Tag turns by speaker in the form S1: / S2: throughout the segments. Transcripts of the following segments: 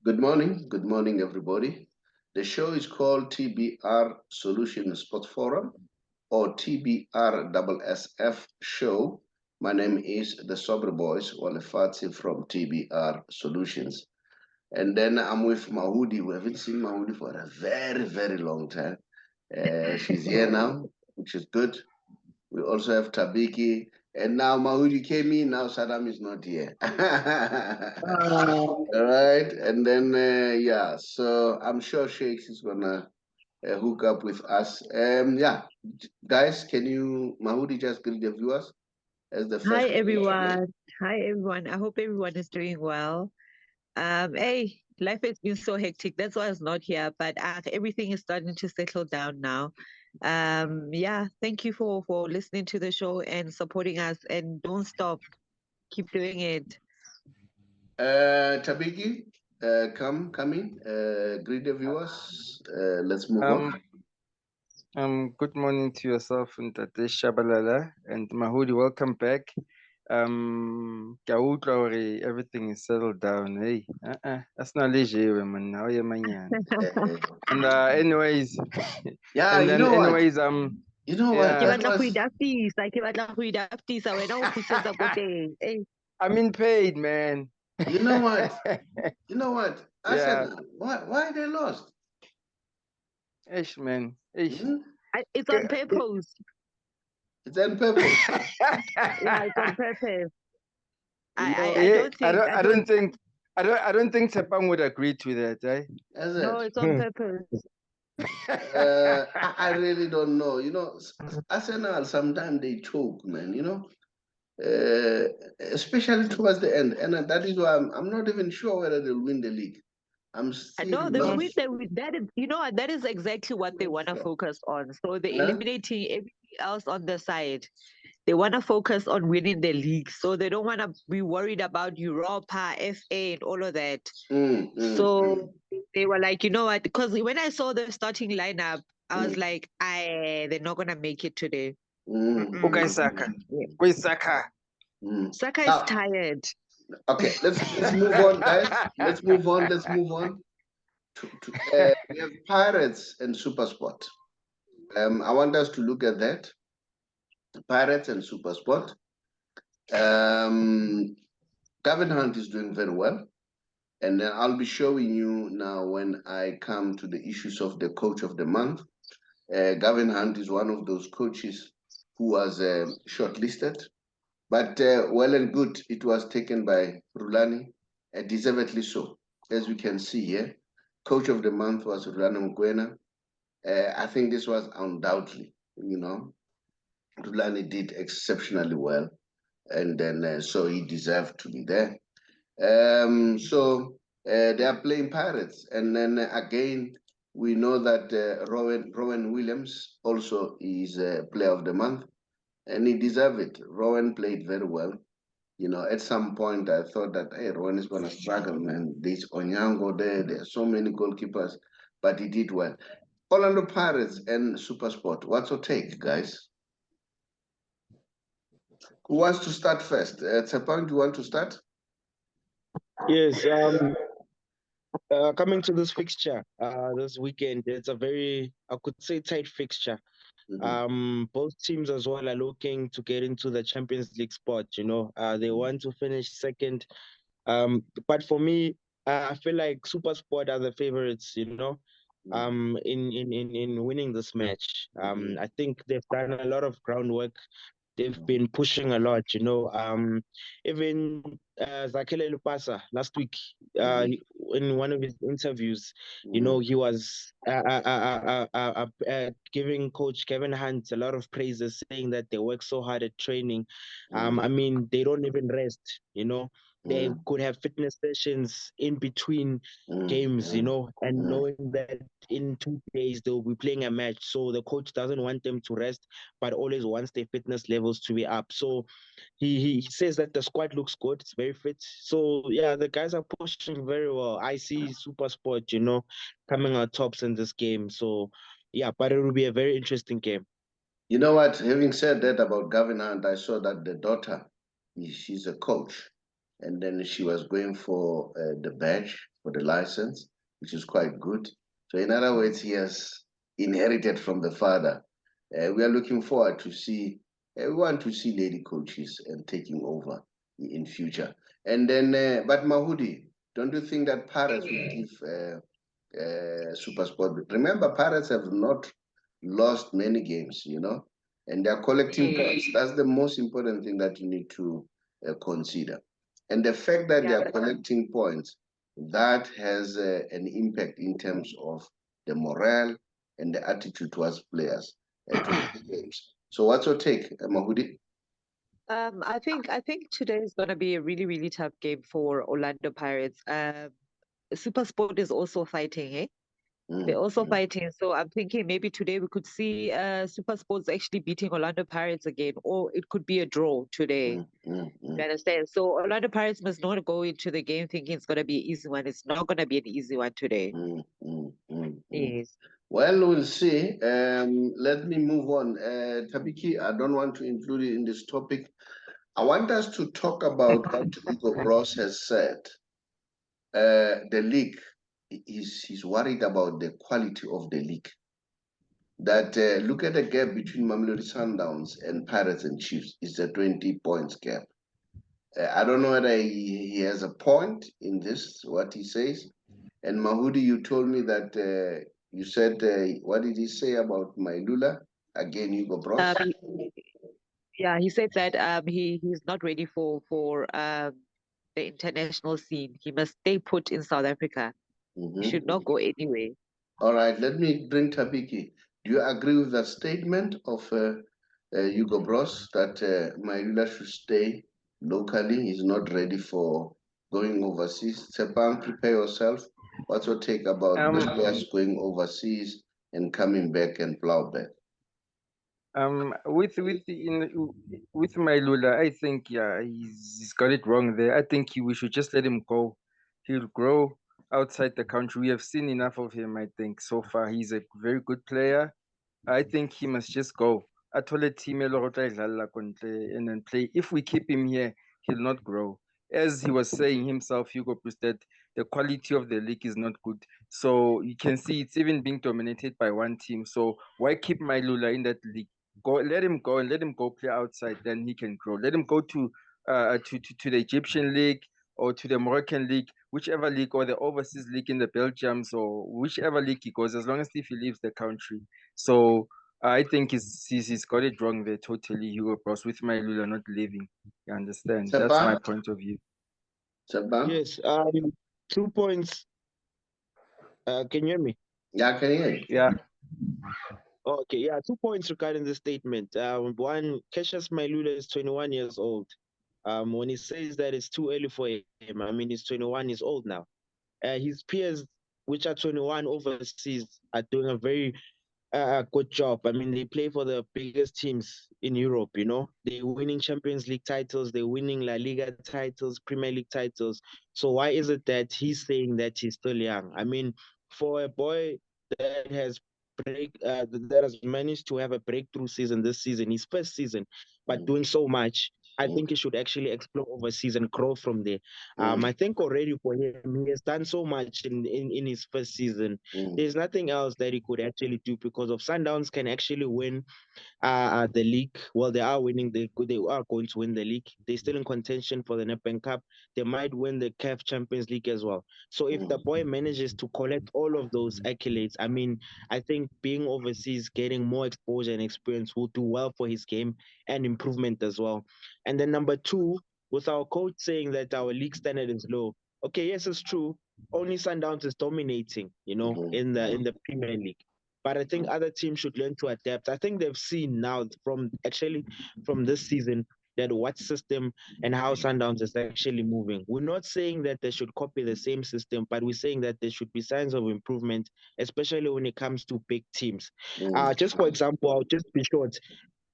S1: Good morning, everybody. The show is called TBR Solution Sport Forum or TBR SSF Show. My name is the Saubrey Boyz Walefatshe from TBR Solutions. And then I'm with Mahudi. We haven't seen Mahudi for a very, very long time. She's here now, which is good. We also have Thabiki. And now Mahudi came in, now Saddam is not here. All right. And then, yeah, so I'm sure Shakes is going to hook up with us. Yeah, guys, can you, Mahudi, just greet the viewers as the
S2: Hi
S1: first one?
S2: everyone. Hi everyone. I hope everyone is doing well. Hey, life has been so hectic. That's why I was not here, but everything is starting to settle down now. Yeah, thank you for listening to the show and supporting us. And don't stop. Keep doing it.
S1: Thabiki, come in, greet the viewers. Let's move on.
S3: Um, Good morning to yourself and Tate Shabalala and Mahudi. Welcome back. Ke a utlwa hore everything is settled down. Hey, that's not leisure, man. Now you're man. And anyways,
S1: Yeah,
S3: and
S1: you
S3: then
S1: know what?
S3: anyways,
S1: You know what?
S3: yeah.
S2: Ke batla go idaptisa, ke batla go idaptisa, wena o kgutsetsa ko teng. Hey.
S3: I'm in paid, man.
S1: You know what? You know what? I
S3: Yeah.
S1: said, why they lost?
S3: Ish, man. Ish.
S2: It's on purpose.
S1: It's on purpose.
S2: Yeah, it's on purpose.
S3: I don't think Tshepang would agree to that, eh?
S2: No, it's on purpose.
S1: I really don't know. You know, Arsenal sometimes they choke, man. You know, especially towards the end, and that is why I'm not even sure whether they'll win the league. I'm still
S2: No,
S1: not.
S2: that is, you know what, that is exactly what they want to focus on. So they're eliminating everything else on the side. They want to focus on winning the league. So they don't want to be worried about Europa, FA, and all of that. So they were like, you know what? Because when I saw the starting lineup, I was like, they're not gonna make it today.
S3: Okay, Saka. Where's Saka?
S2: Saka is tired.
S1: Okay, let's move on, guys. Let's move on. We have Pirates and Supersport. I want us to look at that. Pirates and Supersport. Gavin Hunt is doing very well. And then I'll be showing you now when I come to the issues of the coach of the month. Gavin Hunt is one of those coaches who was shortlisted. But well and good, it was taken by Rulani, deservedly so. As we can see here, coach of the month was Rulani Mkwena. I think this was undoubtedly, you know, Rulani did exceptionally well. And then so he deserved to be there. So they are playing Pirates. And then again, we know that Rowan Williams also is player of the month, and he deserved it. Rowan played very well. You know, at some point I thought that, hey, Rowan is going to struggle, man. There's Onyango there are so many goalkeepers, but he did well. Orlando Pirates and Supersport. What's your take, guys? Who wants to start first? Tshepang, do you want to start?
S4: Yes. Coming to this fixture, this weekend, it's a very, I could say, tight fixture. Both teams as well are looking to get into the Champions League spot. You know, they want to finish second. But for me, I feel like SuperSport are the favorites. You know, in winning this match. I think they've done a lot of groundwork. They've been pushing a lot, you know. Even Zakele Lupasa last week, in one of his interviews, you know, he was giving Coach Kevin Hunt a lot of praises, saying that they work so hard at training. I mean, they don't even rest, you know. They could have fitness sessions in between games, you know, and knowing that in 2 days they'll be playing a match. So the coach doesn't want them to rest, but always wants their fitness levels to be up. So he says that the squad looks good, it's very fit. So yeah, the guys are pushing very well. I see SuperSport, you know, coming out tops in this game. So yeah, but it will be a very interesting game.
S1: You know what? Having said that about Gavin Hunt, I saw that the daughter, she's a coach, and then she was going for the badge. for the license, which is quite good. So in other words, he has inherited from the father. We are looking forward to see, we want to see lady coaches and taking over in future. And then, but Mahudi, don't you think that Pirates will give SuperSport? Remember, Pirates have not lost many games, you know, and they're collecting points. That's the most important thing that you need to consider. And the fact that they are collecting points, that has an impact in terms of the morale and the attitude towards players to the games. So what's your take, Mahudi?
S2: I think today is going to be a really, really tough game for Orlando Pirates. SuperSport is also fighting, eh? They're also fighting. So I'm thinking maybe today we could see SuperSports actually beating Orlando Pirates again, or it could be a draw today. You understand? So Orlando Pirates must not go into the game thinking it's going to be an easy one. It's not going to be an easy one today. Yes.
S1: Well, we'll see. Let me move on. Thabiki, I don't want to include it in this topic. I want us to talk about what Hugo Broos has said. The league, he's worried about the quality of the league. That look at the gap between Mamelodi Sundowns and Pirates and Chiefs. It's a 20 points gap. I don't know whether he has a point in this, what he says. And Mahudi, you told me that you said, what did he say about Mailula? Again, Hugo Broos?
S2: Yeah, he said that he's not ready for the international scene. He must stay put in South Africa. He should not go anywhere.
S1: All right, let me bring Thabiki. Do you agree with that statement of Hugo Broos that Mailula should stay locally? He's not ready for going overseas. Tshepang, prepare yourself. What's your take about the players going overseas and coming back and plow back?
S3: With Mailula, I think he's got it wrong there. I think we should just let him go. He'll grow outside the country. We have seen enough of him. I think so far he's a very good player. I think he must just go. Atole team e le hore o tla idlalla ko ntle and then play. If we keep him here, he'll not grow. As he was saying himself, Hugo Broos, that the quality of the league is not good. So you can see it's even being dominated by one team. So why keep Mailula in that league? Let him go and let him go play outside. Then he can grow. Let him go to the Egyptian league or to the Moroccan league, whichever league, or the overseas league in the Belgiums, or whichever league he goes, as long as if he leaves the country. So I think he's got it wrong there totally, Hugo Broos, with Mailula not leaving. You understand?
S1: Tshepang?
S3: That's my point of view.
S1: Tshepang?
S4: Yes, 2 points. Can you hear me?
S1: Yeah, I can hear you.
S3: Yeah.
S4: Okay, yeah, 2 points regarding the statement. One, Cassius Mailula is 21 years old. When he says that it's too early for him, I mean, he's 21 years old now. His peers, which are 21 overseas, are doing a very good job. I mean, they play for the biggest teams in Europe, you know. They're winning Champions League titles, they're winning La Liga titles, Premier League titles. So why is it that he's saying that he's still young? I mean, for a boy that has that has managed to have a breakthrough season this season, his first season, but doing so much, I think he should actually explore overseas and grow from there. I think already for him, he has done so much in his first season. There's nothing else that he could actually do, because of Sundowns can actually win the league. Well, they are winning. They are going to win the league. They're still in contention for the Nedbank Cup. They might win the CAF Champions League as well. So if the boy manages to collect all of those accolades, I mean, I think being overseas, getting more exposure and experience will do well for his game and improvement as well. And then number two, with our coach saying that our league standard is low. Okay, yes, it's true. Only Sundowns is dominating, you know, in the Premier League. But I think other teams should learn to adapt. I think they've seen now from this season that what system and how Sundowns is actually moving. We're not saying that they should copy the same system, but we're saying that there should be signs of improvement, especially when it comes to big teams. Just for example, I'll just be short.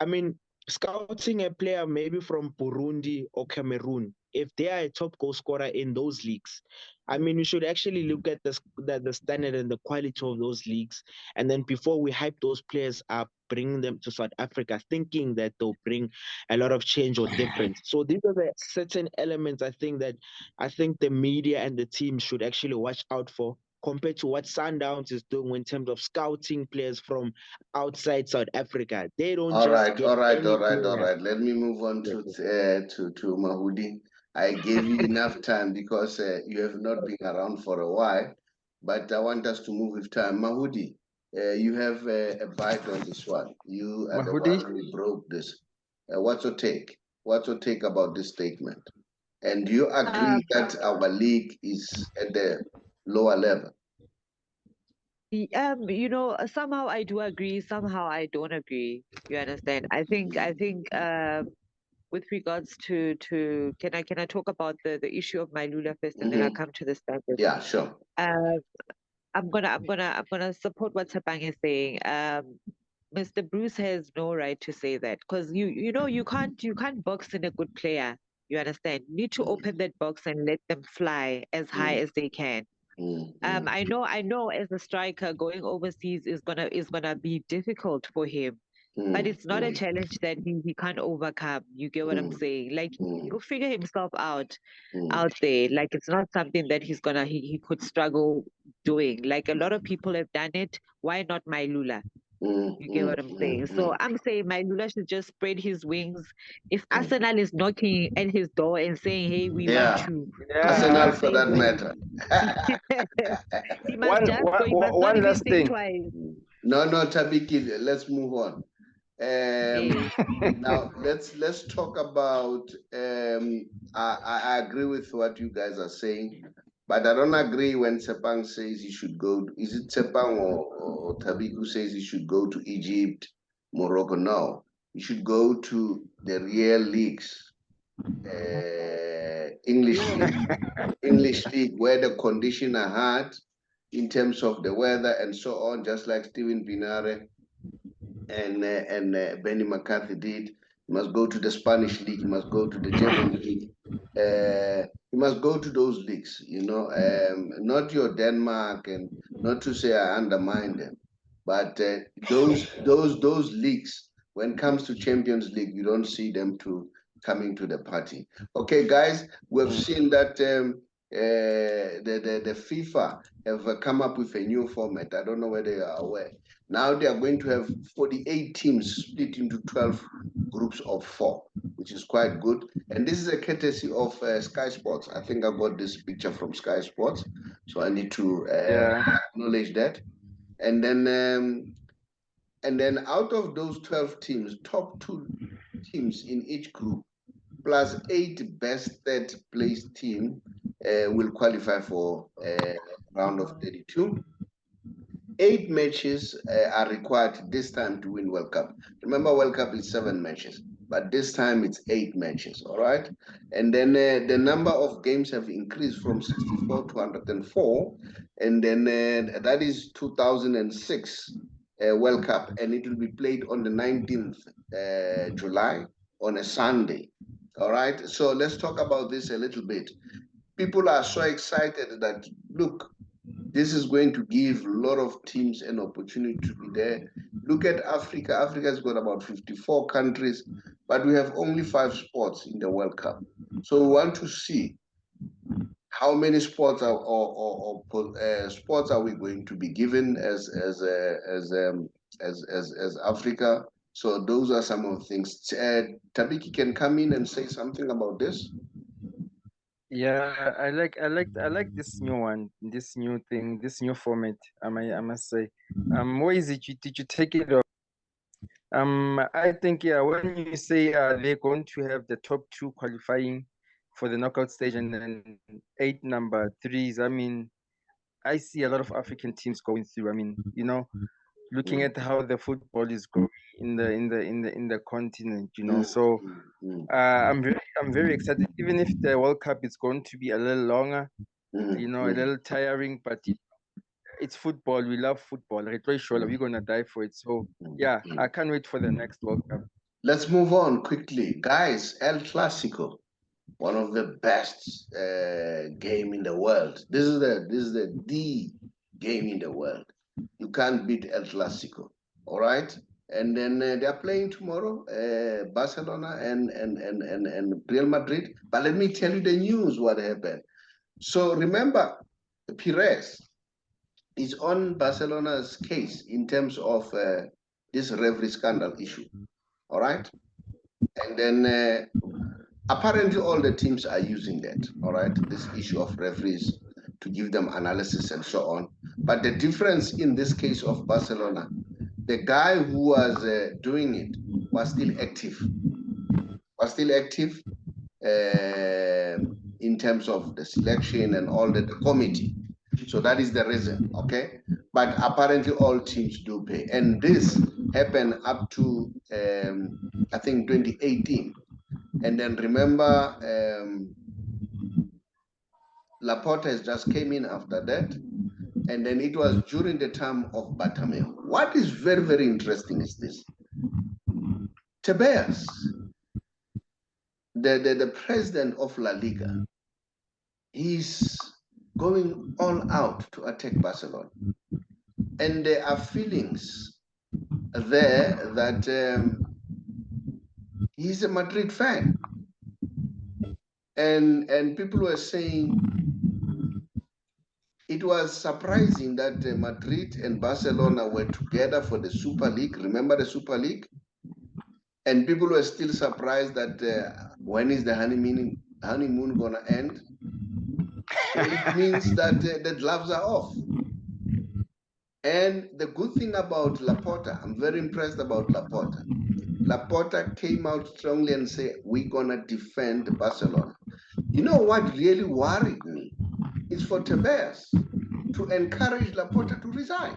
S4: I mean, scouting a player maybe from Burundi or Cameroon if they are a top goal scorer in those leagues, I mean, we should actually look at the standard and the quality of those leagues. And then before we hype those players up, bring them to South Africa, thinking that they'll bring a lot of change or difference. So these are the certain elements I think the media and the team should actually watch out for, compared to what Sundowns is doing in terms of scouting players from outside South Africa. They don't
S1: All
S4: just
S1: right,
S4: get
S1: all right,
S4: any
S1: all right, all
S4: player.
S1: right. Let me move on to Mahudi. I gave you enough time because you have not been around for a while, but I want us to move with time. Mahudi, you have a bite on this one. You are the
S3: Mahudi,
S1: one who broke this. What's your take? What's your take about this statement? And do you agree that our league is at the lower level?
S2: You know, somehow I do agree, somehow I don't agree. You understand? I think with regards to can I talk about the issue of Mailula first, and then I'll come to the standard.
S1: Yeah, sure.
S2: I'm gonna support what Tshepang is saying. Mr. Broos has no right to say that, because you know you can't box in a good player. You understand? You need to open that box and let them fly as high as they can. I know as a striker, going overseas is gonna be difficult for him, but it's not a challenge that he can't overcome. You get what I'm saying? Like, he'll figure himself out there. Like, it's not something that he could struggle doing. Like, a lot of people have done it. Why not Mailula? You get what I'm saying? So I'm saying Mailula should just spread his wings. If Arsenal is knocking at his door and saying, "Hey, we want you,"
S1: Arsenal for that matter.
S2: he must just go. He must not
S3: one
S2: even
S3: last
S2: think
S3: thing.
S2: twice.
S1: No, Thabiki, let's move on. Now let's talk about. I agree with what you guys are saying, but I don't agree when Tshepang says he should go. Is it Tshepang or Thabiki who says he should go to Egypt, Morocco? No, he should go to the real leagues, English league, where the conditions are hard in terms of the weather and so on, just like Steven Pinare and Benny McCarthy did. He must go to the Spanish league. He must go to the German league. He must go to those leagues. You know, not your Denmark, and not to say I undermine them, but those leagues. When it comes to Champions League, you don't see them coming to the party. Okay, guys, we've seen that the FIFA have come up with a new format. I don't know whether you are aware. Now they are going to have 48 teams split into 12 groups of 4, which is quite good. And this is a courtesy of Sky Sports. I think I got this picture from Sky Sports, so I need to acknowledge that. And then out of those 12 teams, top 2 teams in each group, plus 8 best third place team will qualify for round of 32. 8 matches are required this time to win World Cup. Remember, World Cup is 7 matches, but this time it's 8 matches, all right? And then the number of games have increased from 64 to 104, and then that is 2006 World Cup, and it will be played on the 19th July on a Sunday, all right? So let's talk about this a little bit. People are so excited that, look, this is going to give a lot of teams an opportunity to be there. Look at Africa. Africa's got about 54 countries, but we have only 5 sports in the World Cup. So we want to see how many sports sports are we going to be given as Africa. So those are some of the things. Thabiki can come in and say something about this.
S3: Yeah, I like this new one, this new thing, this new format. I must say, where is it? Did you take it off? I think, yeah, when you say they're going to have the top 2 qualifying for the knockout stage and then 8 number 3s, I mean, I see a lot of African teams going through. I mean, you know, looking at how the football is going in the continent, you know. So I'm very excited. Even if the World Cup is going to be a little longer, you know, a little tiring, but it's football. We love football. We're gonna die for it. So yeah, I can't wait for the next World Cup.
S1: Let's move on quickly, guys. El Clasico. one of the best game in the world. This is the game in the world. You can't beat El Clasico, all right? And then they are playing tomorrow, Barcelona and Real Madrid. But let me tell you the news, what happened. So remember, Pires is on Barcelona's case in terms of this referee scandal issue, all right? And then apparently all the teams are using that, all right? This issue of referees to give them analysis and so on. But the difference in this case of Barcelona, the guy who was doing it was still active, in terms of the selection and all the committee. So that is the reason, okay? But apparently all teams do pay. And this happened up to, I think, 2018. And then remember, Laporta has just came in after that. And then it was during the time of Bartomeu. What is very, very interesting is this. Tebas, the president of La Liga, he's going all out to attack Barcelona. And there are feelings there that he's a Madrid fan. And people were saying it was surprising that Madrid and Barcelona were together for the Super League. Remember the Super League? And people were still surprised that when is the honeymoon gonna end? So it means that the gloves are off. And the good thing about Laporta, I'm very impressed about Laporta. Laporta came out strongly and said, we're gonna defend Barcelona. You know what really worried me? It's for Tebas to encourage Laporta to resign.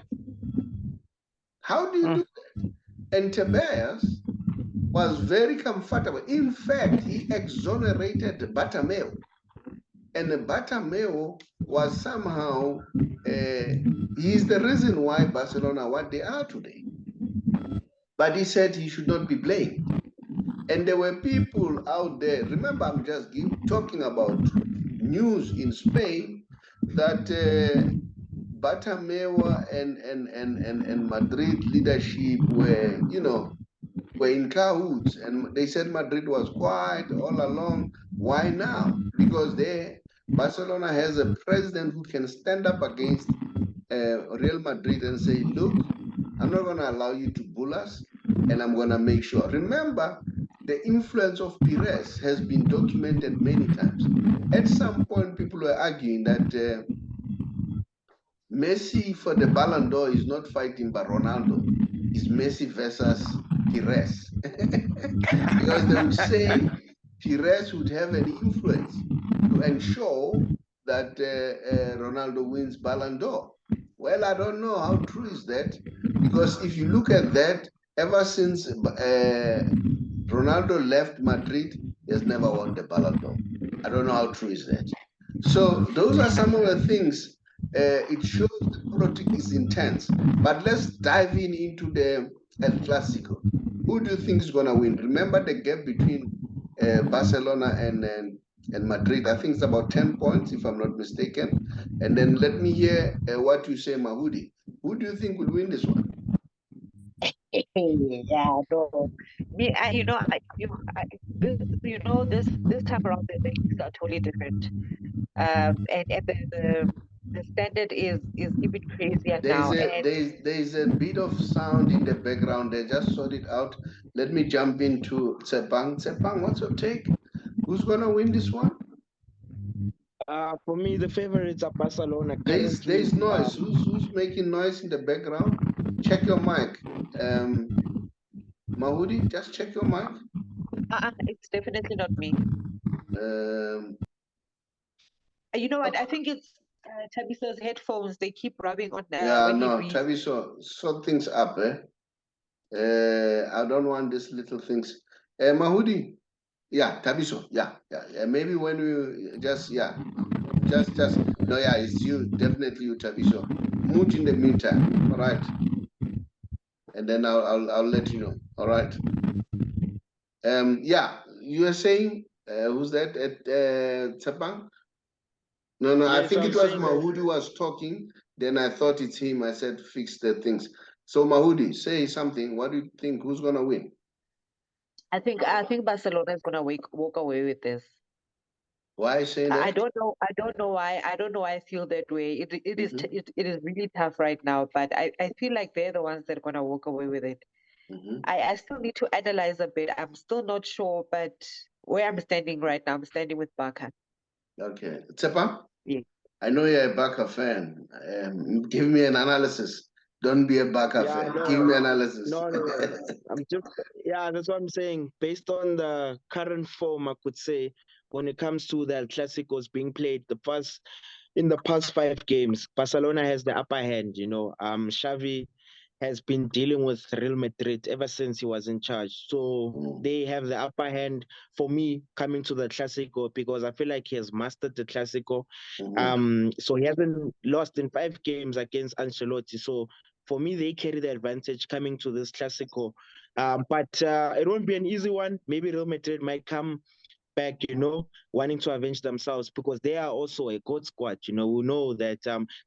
S1: How do you do that? And Tebas was very comfortable. In fact, he exonerated Bartomeu. And Bartomeu was somehow, he's the reason why Barcelona are what they are today. But he said he should not be blamed. And there were people out there, remember I'm just talking about news in Spain, that Bartomeu and Madrid leadership were, were in cahoots, and they said Madrid was quiet all along. Why now? Because Barcelona has a president who can stand up against Real Madrid and say, look, I'm not going to allow you to bull us, and I'm going to make sure. Remember, the influence of Pires has been documented many times. At some point, people were arguing that Messi for the Ballon d'Or is not fighting by Ronaldo. It's Messi versus Pires. Because they would say Pires would have an influence to ensure that Ronaldo wins Ballon d'Or. Well, I don't know how true is that, because if you look at that, ever since Ronaldo left Madrid, he has never won the Ballon d'Or. I don't know how true is that. So those are some of the things. It shows the politics is intense. But let's dive into the El Clasico. Who do you think is going to win? Remember the gap between Barcelona and Madrid. I think it's about 10 points, if I'm not mistaken. And then let me hear what you say, Mahudi. Who do you think will win this one?
S2: Yeah, no. Me, this time around the things are totally different. And the standard is even crazier now.
S1: There's a bit of sound in the background. They just sort it out. Let me jump into Tshepang. Tshepang, what's your take? Who's gonna win this one?
S4: For me, the favorites are Barcelona.
S1: There's noise. Who's making noise in the background? Check your mic. Mahudi, just check your mic.
S2: It's definitely not me. You know what? I think it's Thabiso's headphones. They keep rubbing on there.
S1: Yeah, no, Thabiso, sort things up, eh? I don't want these little things. Mahudi, yeah, Thabiso, yeah. Maybe when we just no, yeah, it's you, definitely you, Thabiso. Mute in the meantime, all right? And then I'll let you know, all right? Yeah, you are saying Who's that? Tshepang? No, I
S4: Yes,
S1: think
S4: I'm
S1: it was
S4: saying that.
S1: Mahudi was talking. Then I thought it's him. I said, fix the things. So Mahudi, say something. What do you think? Who's gonna win?
S2: I think Barcelona is gonna walk away with this.
S1: Why say
S2: I
S1: that?
S2: don't know. I don't know why. I don't know why I feel that way. It is really tough right now, but I feel like they're the ones that are gonna walk away with it. I still need to analyze a bit. I'm still not sure, but where I'm standing right now, I'm standing with Barca.
S1: Okay. Tshepang,
S2: Yeah.
S1: I know you're a Barca fan. Give me an analysis. Don't be a Barca
S4: Yeah,
S1: fan. Give
S4: no,
S1: me analysis.
S4: no. I'm just, yeah, that's what I'm saying. Based on the current form, I could say, when it comes to the Clásicos being played, in the past 5 games, Barcelona has the upper hand. Xavi has been dealing with Real Madrid ever since he was in charge. So they have the upper hand for me coming to the Classico because I feel like he has mastered the Classico. So he hasn't lost in 5 games against Ancelotti. So for me, they carry the advantage coming to this Classico. But it won't be an easy one. Maybe Real Madrid might come back, wanting to avenge themselves because they are also a good squad. We know that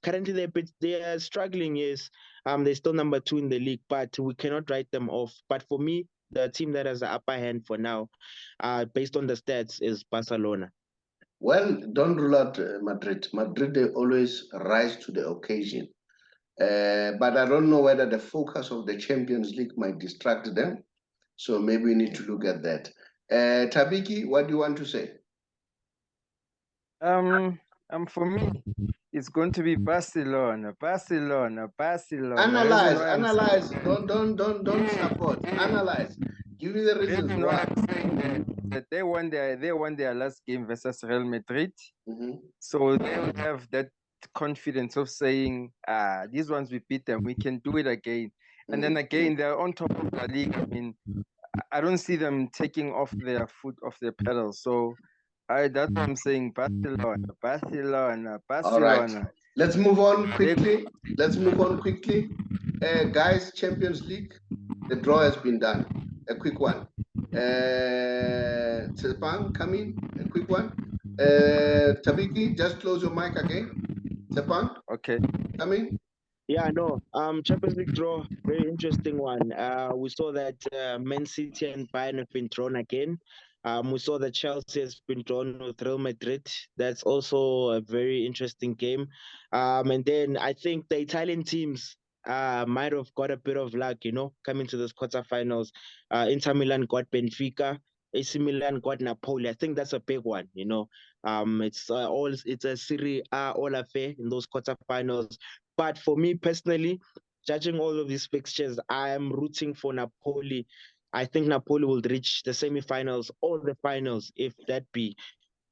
S4: currently they are struggling. Yes, they're still number 2 in the league, but we cannot write them off. But for me, the team that has the upper hand for now, based on the stats, is Barcelona.
S1: Well, don't rule out Madrid. Madrid, they always rise to the occasion. But I don't know whether the focus of the Champions League might distract them. So maybe we need to look at that. Thabiki, what do you want to say?
S3: For me, it's going to be Barcelona. Barcelona.
S1: Analyze. Don't support. Analyze. Give me the reasons
S3: Reason
S1: why.
S3: why I'm saying that they won their last game versus Real Madrid. So they will have that confidence of saying, these ones we beat them, we can do it again. And then again, they're on top of the league. I mean, I don't see them taking off their foot off their pedal. So that's what I'm saying. Barcelona.
S1: All right. Let's move on quickly. Guys, Champions League, the draw has been done. A quick one. Tshepang, come in. A quick one. Thabiki, just close your mic again. Tshepang?
S3: Okay.
S1: Come in.
S4: Yeah, no. Champions League draw, very interesting one. We saw that Man City and Bayern have been drawn again. We saw that Chelsea has been drawn with Real Madrid. That's also a very interesting game. And then I think the Italian teams might have got a bit of luck, coming to this quarterfinals. Inter Milan got Benfica. AC Milan got Napoli. I think that's a big one. It's a Serie A all affair in those quarterfinals. But for me personally, judging all of these fixtures, I am rooting for Napoli. I think Napoli will reach the semifinals or the finals, if that be.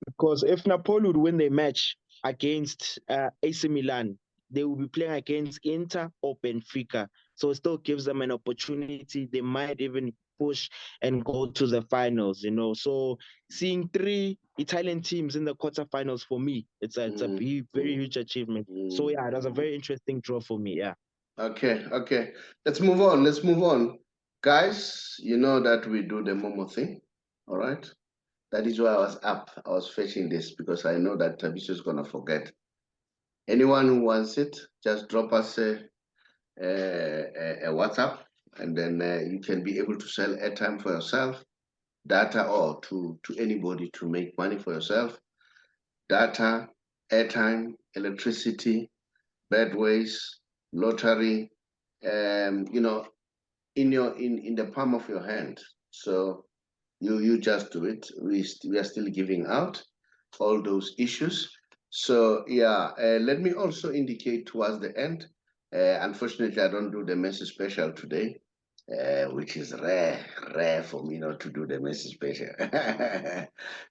S4: Because if Napoli would win their match against AC Milan, they will be playing against Inter or Benfica. So it still gives them an opportunity. They might even push and go to the finals, So seeing 3 Italian teams in the quarterfinals for me, it's a very huge achievement. So yeah, it was a very interesting draw for me. Yeah.
S1: Okay. Let's move on. Guys, you know that we do the Momo thing. All right. That is why I was up. I was fetching this because I know that Thabiso is gonna forget. Anyone who wants it, just drop us a WhatsApp, and then you can be able to sell airtime for yourself, data, or to anybody to make money for yourself. Data, airtime, electricity, bedways, lottery, in the palm of your hand. So you just do it. We are still giving out all those issues. So yeah, let me also indicate towards the end. Unfortunately, I don't do the Messi special today, which is rare for me not to do the Messi special.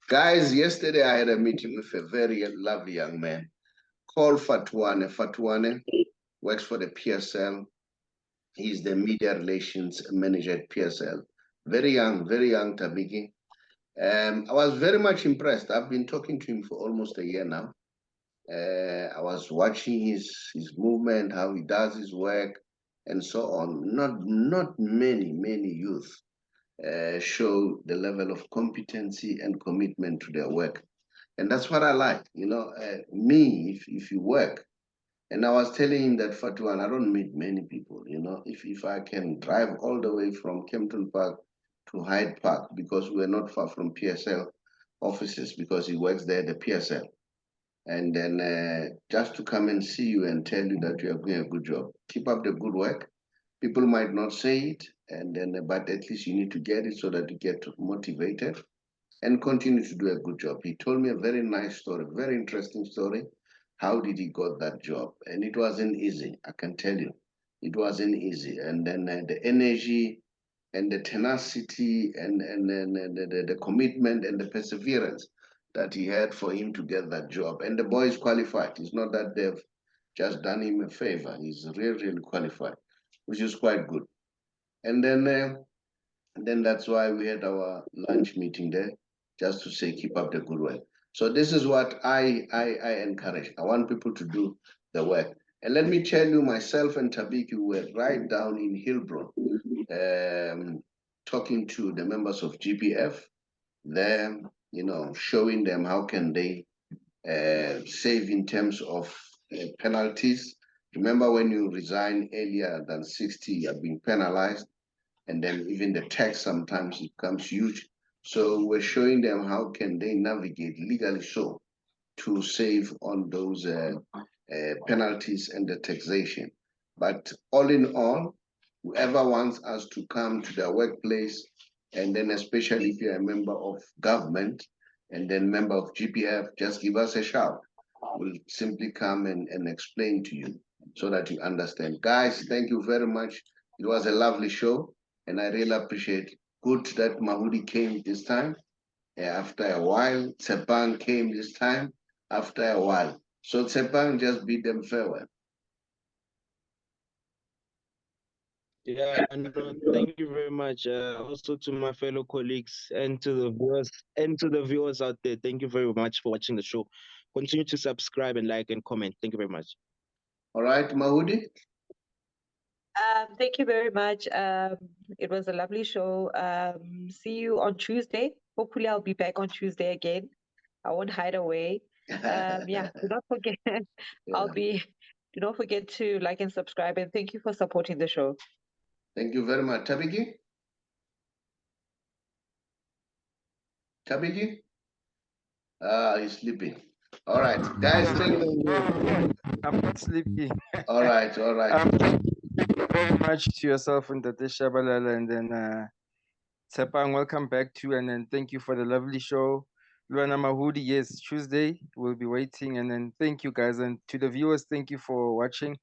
S1: Guys, yesterday I had a meeting with a very lovely young man called Fatwane. Fatwane works for the PSL. He's the media relations manager at PSL. Very young Thabiki. I was very much impressed. I've been talking to him for almost a year now. I was watching his movement, how he does his work, and so on. Not many youth show the level of competency and commitment to their work. And that's what I like. Me, if you work, and I was telling him that Fatuan, I don't meet many people, if I can drive all the way from Kempton Park to Hyde Park, because we're not far from PSL offices, because he works there at the PSL. And then just to come and see you and tell you that you are doing a good job. Keep up the good work. People might not say it, and then but at least you need to get it so that you get motivated and continue to do a good job. He told me a very nice story, very interesting story. How did he got that job? And it wasn't easy, I can tell you. It wasn't easy. And then the energy and the tenacity and the commitment and the perseverance that he had for him to get that job. And the boy is qualified. It's not that they've just done him a favor. He's really, really qualified, which is quite good. And then that's why we had our lunch meeting there, just to say keep up the good work. So this is what I encourage. I want people to do the work. And let me tell you, myself and Thabiki were right down in Hillbrook, talking to the members of GPF there, showing them how can they save in terms of penalties. Remember when you resign earlier than 60, you're being penalized, and then even the tax sometimes it becomes huge. So we're showing them how can they navigate legally so to save on those penalties and the taxation. But all in all, whoever wants us to come to their workplace, and then especially if you're a member of government and then member of GPF, just give us a shout. We'll simply come and explain to you so that you understand. Guys, thank you very much. It was a lovely show, and I really appreciate it. Good that Mahudi came this time after a while. Tshepang came this time after a while. So Tshepang just bid them farewell.
S4: Yeah, no, thank you very much. Also to my fellow colleagues and to the viewers out there. Thank you very much for watching the show. Continue to subscribe and like and comment. Thank you very much.
S1: All right, Mahudi.
S2: Thank you very much. It was a lovely show. See you on Tuesday. Hopefully, I'll be back on Tuesday again. I won't hide away. Yeah, do not forget. Do not forget to like and subscribe, and thank you for supporting the show.
S1: Thank you very much. Thabiki? Thabiki? He's sleeping. All right, guys, thank you.
S3: I'm not sleepy.
S1: All right.
S3: Thank you very much to yourself and Tate Shabalala, and then Tshepang, welcome back to, and then thank you for the lovely show. Luana Mahudi, yes, Tuesday, we'll be waiting, and then thank you guys, and to the viewers, thank you for watching,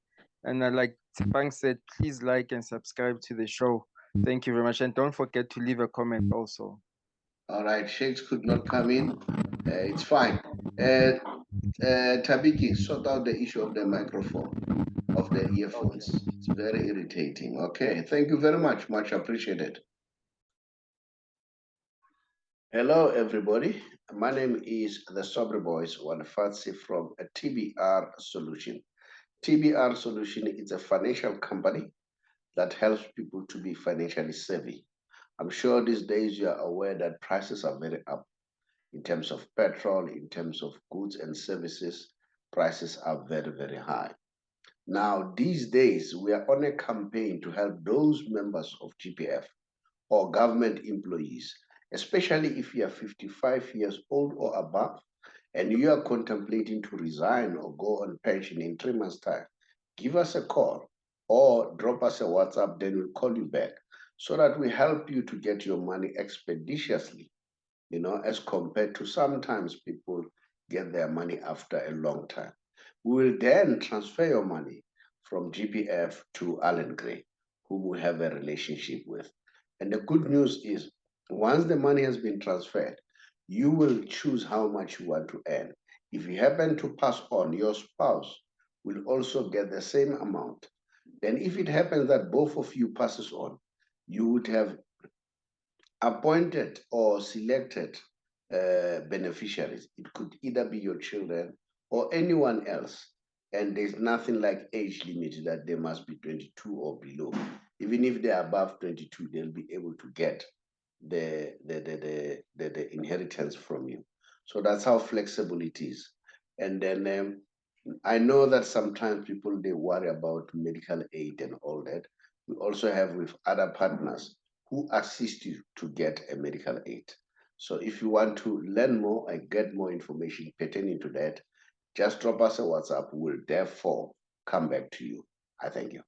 S3: and like Tshepang said, please like and subscribe to the show. Thank you very much, and don't forget to leave a comment also.
S1: All right, Shakes could not come in. It's fine. Thabiki, sort out the issue of the microphone, of the earphones. Okay. It's very irritating. Okay, thank you very much. Much appreciated. Hello, everybody. My name is the Saubrey Boyz Walefatshe from a TBR Solution. TBR Solution is a financial company that helps people to be financially savvy. I'm sure these days you are aware that prices are very up in terms of petrol, in terms of goods and services. Prices are very, very high. Now, these days, we are on a campaign to help those members of GPF or government employees, especially if you are 55 years old or above, and you are contemplating to resign or go on pension in 3 months' time. Give us a call or drop us a WhatsApp, then we'll call you back so that we help you to get your money expeditiously, as compared to sometimes people get their money after a long time. We will then transfer your money from GPF to Allen Gray, whom we have a relationship with. And the good news is, once the money has been transferred, you will choose how much you want to earn. If you happen to pass on, your spouse will also get the same amount. Then if it happens that both of you passes on, you would have appointed or selected beneficiaries. It could either be your children or anyone else. And there's nothing like age limit that they must be 22 or below. Even if they're above 22, they'll be able to get the inheritance from you. So that's how flexible it is. And then I know that sometimes people, they worry about medical aid and all that. We also have with other partners who assist you to get a medical aid. So if you want to learn more and get more information pertaining to that, just drop us a WhatsApp. We'll therefore come back to you. I thank you.